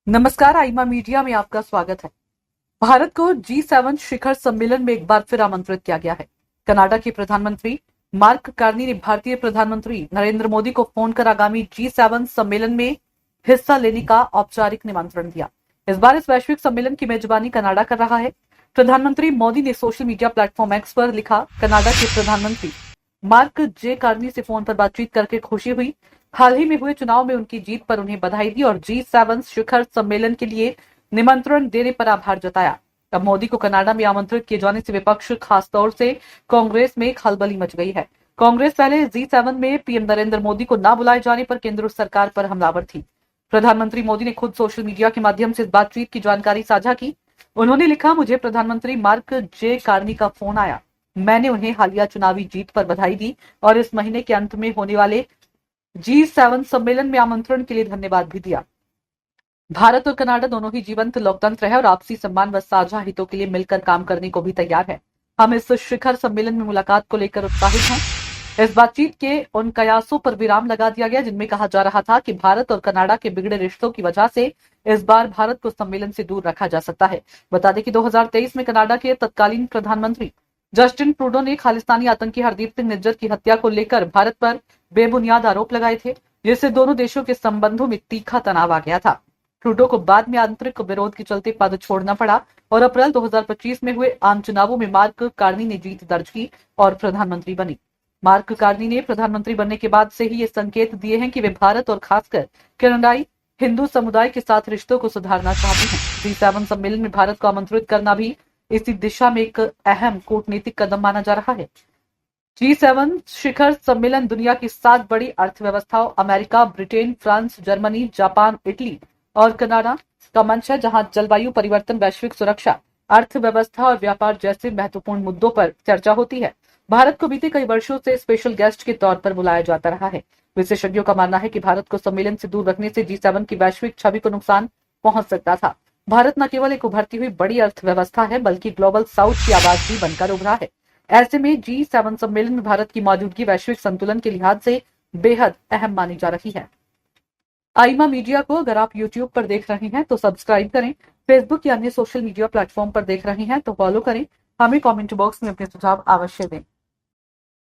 नमस्कार, आईमा मीडिया में आपका स्वागत है। भारत को G7 शिखर सम्मेलन में एक बार फिर आमंत्रित किया गया है। कनाडा के प्रधानमंत्री मार्क कार्नी ने भारतीय प्रधानमंत्री नरेंद्र मोदी को फोन कर आगामी G7 सम्मेलन में हिस्सा लेने का औपचारिक निमंत्रण दिया। इस बार इस वैश्विक सम्मेलन की मेजबानी कनाडा कर रहा है। प्रधानमंत्री मोदी ने सोशल मीडिया प्लेटफॉर्म एक्स पर लिखा, कनाडा के प्रधानमंत्री मार्क जे कार्नी से फोन पर बातचीत करके खुशी हुई। हाल ही में हुए चुनाव में उनकी जीत पर उन्हें बधाई दी और G7 शिखर सम्मेलन के लिए निमंत्रण देने पर आभार जताया। अब मोदी को कनाडा में आमंत्रित किए जाने से विपक्ष, खासतौर से कांग्रेस में खलबली मच गई है। कांग्रेस पहले G7 में पीएम नरेंद्र मोदी को न बुलाए जाने पर केंद्र सरकार पर हमलावर थी। प्रधानमंत्री मोदी ने खुद सोशल मीडिया के माध्यम से इस बातचीत की जानकारी साझा की। उन्होंने लिखा, मुझे प्रधानमंत्री मार्क जे कार्नी का फोन आया। मैंने उन्हें हालिया चुनावी जीत पर बधाई दी और इस महीने के अंत में होने वाले G7 सम्मेलन में आमंत्रण के लिए धन्यवाद भी दिया। भारत और कनाडा दोनों ही जीवंत लोकतंत्र है और आपसी सम्मान व साझा हितों के लिए मिलकर काम करने को भी तैयार है। हम इस शिखर सम्मेलन में मुलाकात को लेकर उत्साहित हैं। इस बातचीत के उन कयासों पर विराम लगा दिया गया जिनमें कहा जा रहा था कि भारत और कनाडा के बिगड़े रिश्तों की वजह से इस बार भारत को सम्मेलन से दूर रखा जा सकता है। बता दें कि 2023 में कनाडा के तत्कालीन प्रधानमंत्री जस्टिन ट्रूडो ने खालिस्तानी आतंकी हरदीप सिंह निज्जर की हत्या को लेकर भारत पर बेबुनियाद आरोप लगाए थे, जिससे दोनों देशों के संबंधों में तीखा तनाव आ गया था। ट्रूडो को बाद में आंतरिक विरोध के चलते पद छोड़ना पड़ा और अप्रैल 2025 में हुए आम चुनावों में मार्क कार्नी ने जीत दर्ज की और प्रधानमंत्री बनी। मार्क कार्नी ने प्रधानमंत्री बनने के बाद से ही ये संकेत दिए हैं कि वे भारत और खासकर कनाडाई हिंदू समुदाय के साथ रिश्तों को सुधारना चाहते हैं। G7 सम्मेलन में भारत को आमंत्रित करना भी इसी दिशा में एक अहम कूटनीतिक कदम माना जा रहा है। G7 शिखर सम्मेलन दुनिया की 7 बड़ी अर्थव्यवस्थाओं America, Britain, France, Germany, Japan, Italy और कनाडा का मंच है, जहां जलवायु परिवर्तन, वैश्विक सुरक्षा, अर्थव्यवस्था और व्यापार जैसे महत्वपूर्ण मुद्दों पर चर्चा होती है। भारत को बीते कई वर्षों से स्पेशल गेस्ट के तौर पर बुलाया जाता रहा है। विशेषज्ञों का मानना है कि भारत को सम्मेलन से दूर रखने से G7 की वैश्विक छवि को नुकसान पहुंच सकता था। भारत न केवल एक उभरती हुई बड़ी अर्थव्यवस्था है, बल्कि ग्लोबल साउथ की आवाज भी बनकर उभरा है। ऐसे में G7 सम्मेलन में भारत की मौजूदगी वैश्विक संतुलन के लिहाज से बेहद अहम मानी जा रही है। आईमा मीडिया को अगर आप YouTube पर देख रहे हैं तो सब्सक्राइब करें, फेसबुक या अन्य सोशल मीडिया प्लेटफॉर्म पर देख रहे हैं तो फॉलो करें। हमें कमेंट बॉक्स में अपने सुझाव अवश्य दें।